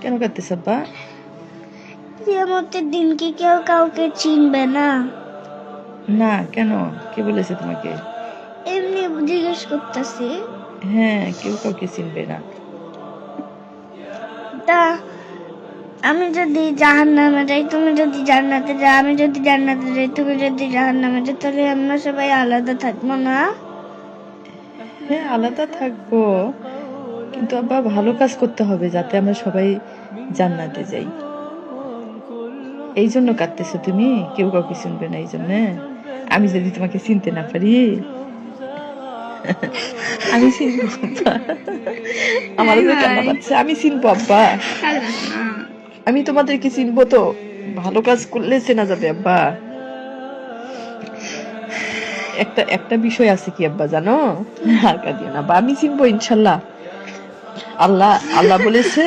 কেন কাঁদতেছ আব্বা? কিয়ামতের দিন কি কেউ কাউকে চিনবে না? না, কেন? কে বলেছে তোমাকে? এমনি জিজ্ঞেস করতেছি। হ্যাঁ, কেউ কাউকে চিনবে না। তা আমি যদি জাহান্নামে যাই, তুমি যদি জান্নাতে যাও, আমি যদি জান্নাতে যাই, তুমি যদি জাহান্নামে যাও, তাহলে আমরা সবাই আলাদা থাকবো না? হ্যাঁ, আলাদা থাকবো, কিন্তু আব্বা ভালো কাজ করতে হবে যাতে আমরা সবাই জান্নাতে যাই। এই জন্য কাঁদতেছো তুমি? কেউ কাউকে চিনবে না এই জন্য? আমি যদি তোমাকে চিনতে না পারি? আমি চিনবো আব্বা। আমার উপরে কান্না পাচ্ছে। আমি চিনবো আব্বা। আমি তোমাদেরকে চিনবো তো। ভালো কাজ করলে চেনা যাবে আব্বা। একটা বিষয় আছে কি আব্বা জানো? আর কাঁদিও না আব্বা, আমি চিনবো ইনশাল্লাহ। আল্লাহ বলেছে